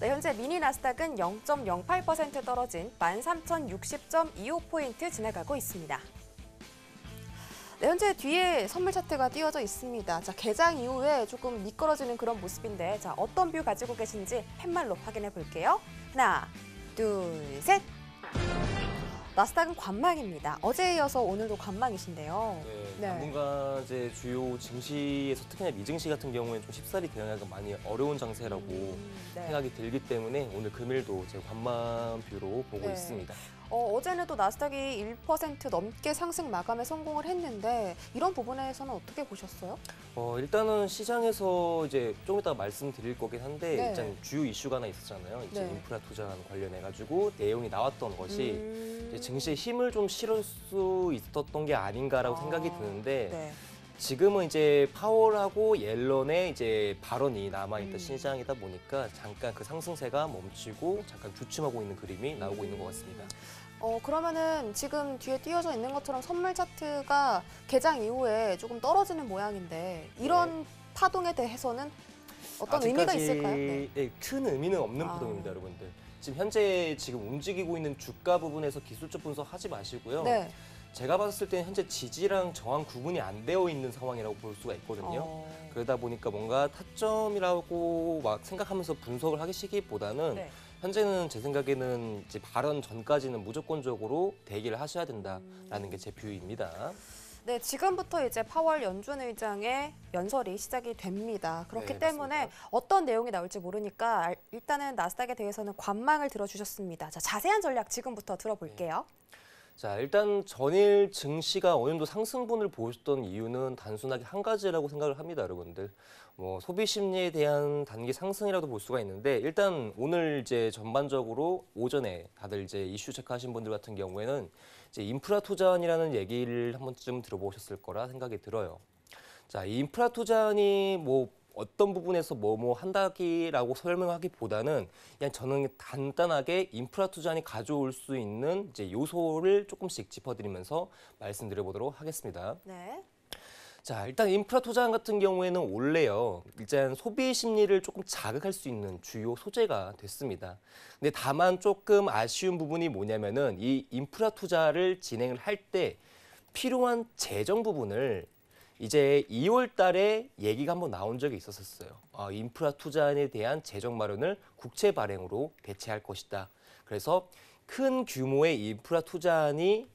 네, 현재 미니 나스닥은 0.08% 떨어진 13,060.25포인트 지나가고 있습니다. 네, 현재 뒤에 선물 차트가 띄워져 있습니다. 자, 개장 이후에 조금 미끄러지는 그런 모습인데, 자, 어떤 뷰 가지고 계신지 팻말로 확인해 볼게요. 하나, 둘, 셋. 나스닥은 관망입니다. 어제에 이어서 오늘도 관망이신데요. 네, 당분간 이제 주요 증시에서 특히나 미증시 같은 경우에는 좀 쉽사리 대응하기가 많이 어려운 장세라고 네. 생각이 들기 때문에 오늘 금일도 제 관망 뷰로 보고 네. 있습니다. 어제는 또 나스닥이 1% 넘게 상승 마감에 성공을 했는데 이런 부분에서는 어떻게 보셨어요? 일단은 시장에서 이제 좀 이따 말씀드릴 거긴 한데 네. 일단 주요 이슈가 하나 있었잖아요. 이제 네. 인프라 투자 관련해가지고 내용이 나왔던 것이 이제 증시에 힘을 좀 실을 수 있었던 게 아닌가라고 생각이 드는데 네. 지금은 이제 파월하고 옐런의 이제 발언이 남아있던 시장이다 보니까 잠깐 그 상승세가 멈추고 잠깐 주춤하고 있는 그림이 나오고 있는 것 같습니다. 그러면은 지금 뒤에 띄어져 있는 것처럼 선물 차트가 개장 이후에 조금 떨어지는 모양인데 이런 파동에 대해서는 어떤 의미가 있을까요? 네. 큰 의미는 없는 파동입니다, 여러분들. 지금 현재 움직이고 있는 주가 부분에서 기술적 분석하지 마시고요. 네. 제가 봤을 때는 현재 지지랑 저항 구분이 안 되어 있는 상황이라고 볼 수가 있거든요. 그러다 보니까 뭔가 타점이라고 막 생각하면서 분석을 하시기보다는 네. 현재는 제 생각에는 이제 발언 전까지는 무조건적으로 대기를 하셔야 된다라는 게 제 뷰입니다. 네, 지금부터 이제 파월 연준 의장의 연설이 시작이 됩니다. 그렇기 네, 때문에 맞습니다. 어떤 내용이 나올지 모르니까 일단은 나스닥에 대해서는 관망을 들어주셨습니다. 자, 자세한 전략 지금부터 들어볼게요. 자, 일단 전일 증시가 어느 정도 상승분을 보였던 이유는 단순하게 한 가지라고 생각을 합니다, 여러분들. 소비 심리에 대한 단기 상승이라도 볼 수가 있는데 일단 오늘 이제 전반적으로 오전에 다들 이제 이슈 체크하신 분들 같은 경우에는 이제 인프라 투자안이라는 얘기를 한 번쯤 들어보셨을 거라 생각이 들어요. 자, 이 인프라 투자안이 어떤 부분에서 뭐 한다기라고 설명하기보다는 그냥 저는 간단하게 인프라 투자안이 가져올 수 있는 이제 요소를 조금씩 짚어드리면서 말씀드려보도록 하겠습니다. 네. 자, 일단 인프라 투자안 같은 경우에는 원래요, 일단 소비 심리를 조금 자극할 수 있는 주요 소재가 됐습니다. 근데 다만 조금 아쉬운 부분이 뭐냐면은 이 인프라 투자를 진행을 할 때 필요한 재정 부분을 이제 2월 달에 얘기가 한번 나온 적이 있었어요. 인프라 투자안에 대한 재정 마련을 국채 발행으로 대체할 것이다. 그래서 큰 규모의 인프라 투자안이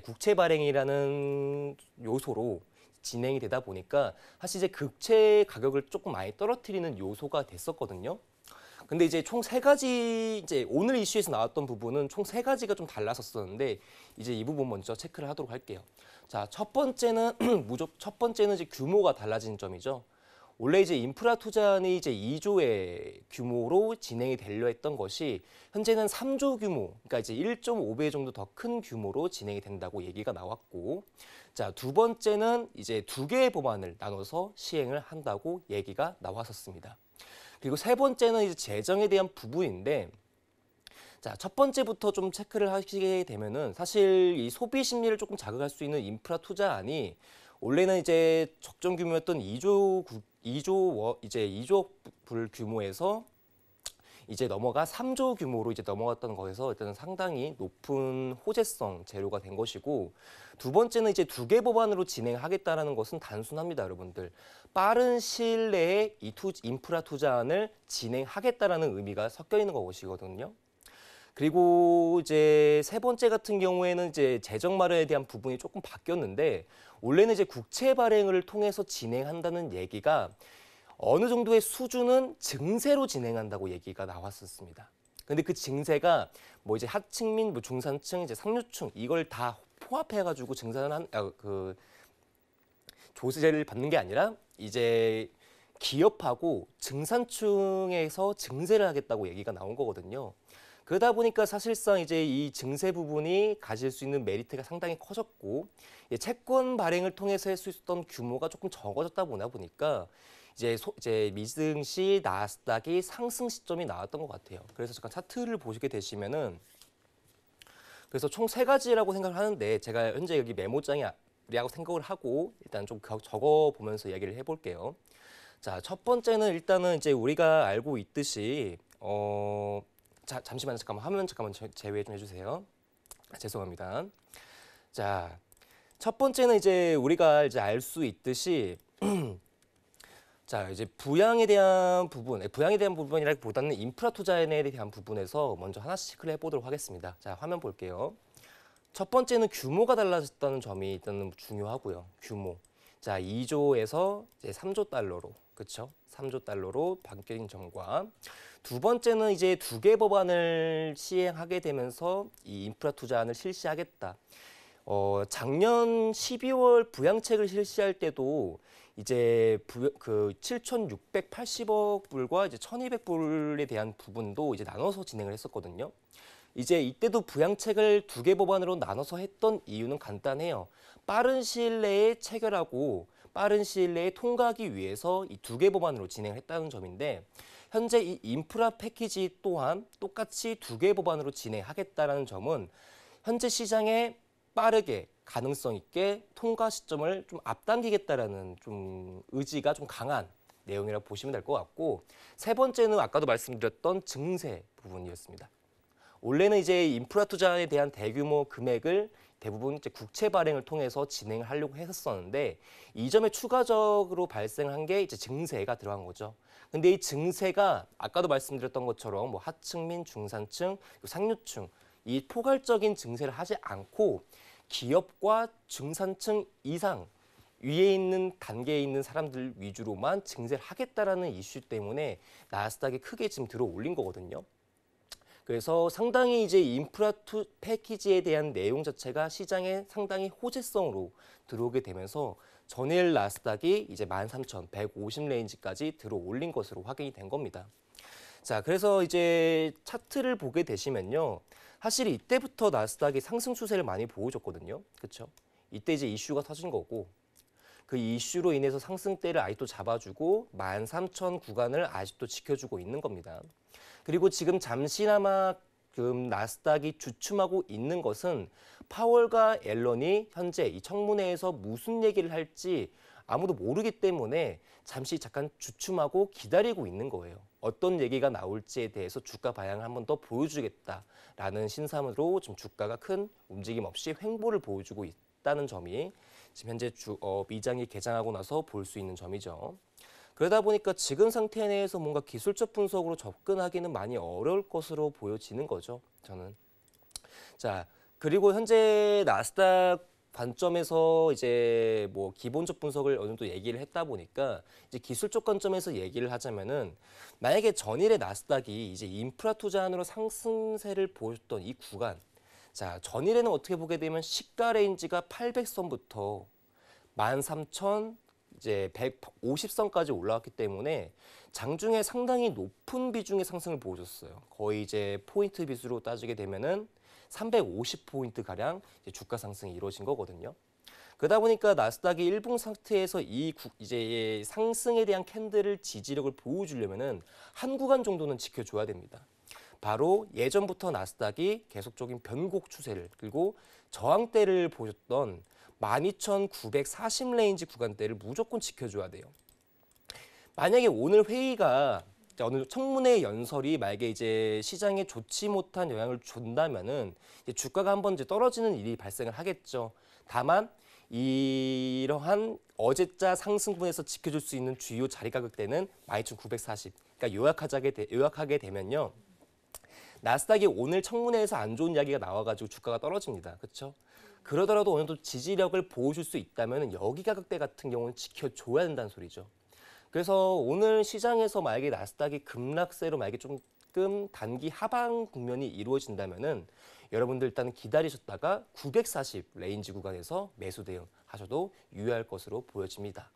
국채 발행이라는 요소로 진행이 되다 보니까 사실 이제 국채 가격을 조금 많이 떨어뜨리는 요소가 됐었거든요. 근데 이제 총 세 가지, 이제 오늘 이슈에서 나왔던 부분은 총 세 가지가 좀 달랐었었는데 이제 이 부분 먼저 체크를 하도록 할게요. 자, 첫 번째는 이제 규모가 달라진 점이죠. 원래 이제 인프라 투자안이 이제 2조의 규모로 진행이 되려 했던 것이 현재는 3조 규모, 그러니까 이제 1.5배 정도 더 큰 규모로 진행이 된다고 얘기가 나왔고, 자, 두 번째는 이제 두 개의 법안을 나눠서 시행을 한다고 얘기가 나왔었습니다. 그리고 세 번째는 이제 재정에 대한 부분인데, 자, 첫 번째부터 좀 체크를 하시게 되면은 사실 이 소비 심리를 조금 자극할 수 있는 인프라 투자안이 원래는 이제 적정 규모였던 2조 불 규모에서 이제 넘어가 3조 규모로 이제 넘어갔던 거에서 일단은 상당히 높은 호재성 재료가 된 것이고, 두 번째는 이제 두 개 법안으로 진행하겠다라는 것은 단순합니다, 여러분들. 빠른 시일 내에 이 인프라 투자안을 진행하겠다라는 의미가 섞여 있는 것이거든요. 그리고 이제 세 번째 같은 경우에는 이제 재정 마련에 대한 부분이 조금 바뀌었는데, 원래는 이제 국채 발행을 통해서 진행한다는 얘기가 어느 정도의 수준은 증세로 진행한다고 얘기가 나왔었습니다. 근데 그 증세가 이제 하층 및 중산층, 이제 상류층 이걸 다 포함해가지고 증산을 조세를 받는 게 아니라 이제 기업하고 중산층에서 증세를 하겠다고 얘기가 나온 거거든요. 그러다 보니까 사실상 이제 이 증세 부분이 가질 수 있는 메리트가 상당히 커졌고, 채권 발행을 통해서 할 수 있었던 규모가 조금 적어졌다 보니까 이제 미증시, 나스닥이 상승 시점이 나왔던 것 같아요. 그래서 잠깐 차트를 보시게 되시면은, 그래서 총 세 가지라고 생각을 하는데 제가 현재 여기 메모장이라고 생각을 하고 일단 좀 적어 보면서 얘기를 해볼게요. 자, 첫 번째는 일단은 이제 우리가 알고 있듯이 잠시만요. 잠깐만 화면 제외 좀 해주세요. 죄송합니다. 자, 첫 번째는 이제 우리가 이제 알 수 있듯이 자, 이제 부양에 대한 부분이라기보다는 인프라 투자에 대한 부분에서 먼저 하나씩 해보도록 하겠습니다. 자, 화면 볼게요. 첫 번째는 규모가 달라졌다는 점이 일단은 중요하고요. 규모. 자, 2조에서 이제 3조 달러로, 그렇죠? 3조 달러로 바뀐 점과 두 번째는 이제 두 개 법안을 시행하게 되면서 이 인프라 투자안을 실시하겠다. 작년 12월 부양책을 실시할 때도 이제 그 7,680억 불과 이제 1,200불에 대한 부분도 이제 나눠서 진행을 했었거든요. 이제 이때도 부양책을 두 개 법안으로 나눠서 했던 이유는 간단해요. 빠른 시일 내에 체결하고 빠른 시일 내에 통과하기 위해서 이 두 개 법안으로 진행을 했다는 점인데 현재 이 인프라 패키지 또한 똑같이 두 개 법안으로 진행하겠다는 점은 현재 시장에 빠르게 가능성 있게 통과 시점을 좀 앞당기겠다라는 좀 의지가 좀 강한 내용이라고 보시면 될 것 같고 세 번째는 아까도 말씀드렸던 증세 부분이었습니다. 원래는 이제 인프라 투자에 대한 대규모 금액을 대부분 이제 국채 발행을 통해서 진행을 하려고 했었는데 이 점에 추가적으로 발생한 게 이제 증세가 들어간 거죠. 근데 이 증세가 아까도 말씀드렸던 것처럼 뭐 하층민, 중산층, 상류층 이 포괄적인 증세를 하지 않고 기업과 중산층 이상 위에 있는 단계에 있는 사람들 위주로만 증세를 하겠다라는 이슈 때문에 나스닥이 크게 지금 들어 올린 거거든요. 그래서 상당히 이제 인프라 패키지에 대한 내용 자체가 시장에 상당히 호재성으로 들어오게 되면서 전일 나스닥이 이제 13,150 레인지까지 들어 올린 것으로 확인이 된 겁니다. 자, 그래서 이제 차트를 보게 되시면요. 사실 이때부터 나스닥이 상승 추세를 많이 보여줬거든요. 그렇죠? 이때 이제 이슈가 터진 거고 그 이슈로 인해서 상승대를 아직도 잡아주고 13,000 구간을 아직도 지켜주고 있는 겁니다. 그리고 지금 잠시나마 나스닥이 주춤하고 있는 것은 파월과 앨런이 현재 이 청문회에서 무슨 얘기를 할지 아무도 모르기 때문에 잠시 잠깐 주춤하고 기다리고 있는 거예요. 어떤 얘기가 나올지에 대해서 주가 방향을 한 번 더 보여주겠다라는 신사으로 좀 주가가 큰 움직임 없이 횡보를 보여주고 있다는 점이 지금 현재 미장이 개장하고 나서 볼 수 있는 점이죠. 그러다 보니까 지금 상태 내에서 뭔가 기술적 분석으로 접근하기는 많이 어려울 것으로 보여지는 거죠, 저는. 자, 그리고 현재 나스닥 관점에서 이제 뭐 기본적 분석을 어느 정도 얘기를 했다 보니까 이제 기술적 관점에서 얘기를 하자면은 만약에 전일의 나스닥이 이제 인프라 투자안으로 상승세를 보였던 이 구간, 자, 전일에는 어떻게 보게 되면 시가 레인지가 800선부터 13,000 이제 150선까지 올라왔기 때문에 장중에 상당히 높은 비중의 상승을 보여줬어요. 거의 이제 포인트 비수로 따지게 되면은 350포인트 가량 주가 상승이 이루어진 거거든요. 그러다 보니까 나스닥이 일봉 상태에서 이제 상승에 대한 캔들을 지지력을 보여주려면은 한 구간 정도는 지켜줘야 됩니다. 바로 예전부터 나스닥이 계속적인 변곡 추세를 그리고 저항대를 보였던 12,940 레인지 구간대를 무조건 지켜줘야 돼요. 만약에 오늘 회의가 어느 청문회 연설이 만약에 이제 시장에 좋지 못한 영향을 준다면은 이제 주가가 한번 이제 떨어지는 일이 발생을 하겠죠. 다만 이러한 어제자 상승분에서 지켜줄 수 있는 주요 자리 가격대는 12,940. 그러니까 요약하게 되면요. 나스닥이 오늘 청문회에서 안 좋은 이야기가 나와가지고 주가가 떨어집니다. 그렇죠? 그러더라도 어느 정도 지지력을 보여줄 수 있다면 여기 가격대 같은 경우는 지켜줘야 된다는 소리죠. 그래서 오늘 시장에서 만약에 나스닥이 급락세로 만약에 조금 단기 하방 국면이 이루어진다면은 여러분들 일단은 기다리셨다가 940 레인지 구간에서 매수 대응 하셔도 유효할 것으로 보여집니다.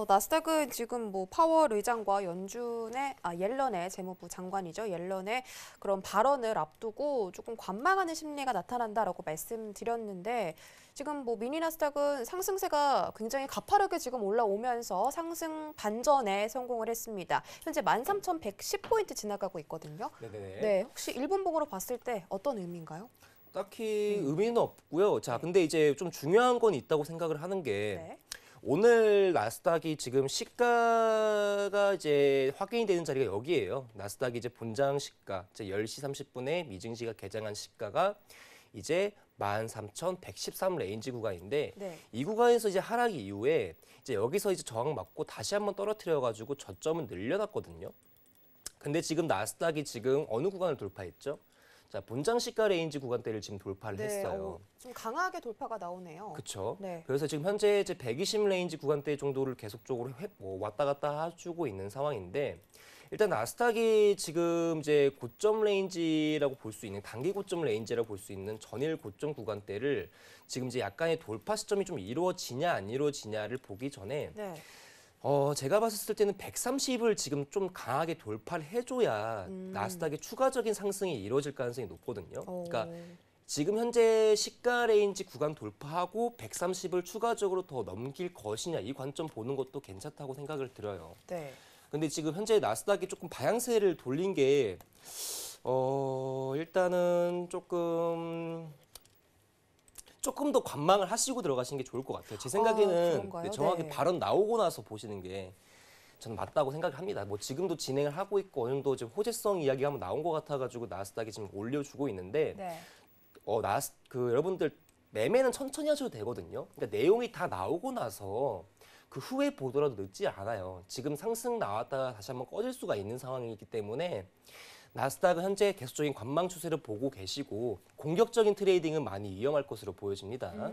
나스닥은 지금 뭐 파월 의장과 옐런의 재무부 장관이죠. 옐런의 그런 발언을 앞두고 조금 관망하는 심리가 나타난다라고 말씀드렸는데 지금 뭐 미니 나스닥은 상승세가 굉장히 가파르게 지금 올라오면서 상승 반전에 성공을 했습니다. 현재 13,110포인트 지나가고 있거든요. 네네. 네, 혹시 일본봉으로 봤을 때 어떤 의미인가요? 딱히 의미는 없고요. 자, 근데 이제 좀 중요한 건 있다고 생각을 하는 게 네. 오늘 나스닥이 지금 시가가 이제 확인이 되는 자리가 여기예요. 나스닥이 이제 본장 시가, 이제 10시 30분에 미증시가 개장한 시가가 이제 13,113 레인지 구간인데 네. 이 구간에서 이제 하락 이후에 이제 여기서 이제 저항 맞고 다시 한번 떨어뜨려 가지고 저점은 늘려놨거든요. 근데 지금 나스닥이 지금 어느 구간을 돌파했죠? 자, 본장 시가 레인지 구간대를 지금 돌파를 했어요. 좀 강하게 돌파가 나오네요. 그렇죠. 네. 그래서 지금 현재 이제 120 레인지 구간대 정도를 계속적으로 왔다 갔다 해주고 있는 상황인데 일단 나스닥이 지금 이제 고점 레인지라고 볼 수 있는 단기 고점 레인지라고 볼 수 있는 전일 고점 구간대를 지금 이제 약간의 돌파 시점이 좀 이루어지냐 안 이루어지냐를 보기 전에 네. 제가 봤을 때는 130을 지금 좀 강하게 돌파를 해줘야 나스닥의 추가적인 상승이 이루어질 가능성이 높거든요. 그러니까 지금 현재 시가 레인지 구간 돌파하고 130을 추가적으로 더 넘길 것이냐 이 관점 보는 것도 괜찮다고 생각을 들어요. 네. 근데 지금 현재 나스닥이 조금 방향세를 돌린 게 일단은 조금 더 관망을 하시고 들어가시는 게 좋을 것 같아요. 제 생각에는 그런가요? 정확히 네. 발언 나오고 나서 보시는 게 저는 맞다고 생각을 합니다. 뭐 지금도 진행을 하고 있고 어느 정도 지금 호재성 이야기가 한번 나온 것 같아가지고 나스닥이 지금 올려주고 있는데 네. 여러분들 매매는 천천히 하셔도 되거든요. 그러니까 내용이 다 나오고 나서 그 후에 보더라도 늦지 않아요. 지금 상승 나왔다가 다시 한번 꺼질 수가 있는 상황이기 때문에 나스닥은 현재 계속적인 관망 추세를 보고 계시고 공격적인 트레이딩은 많이 위험할 것으로 보여집니다.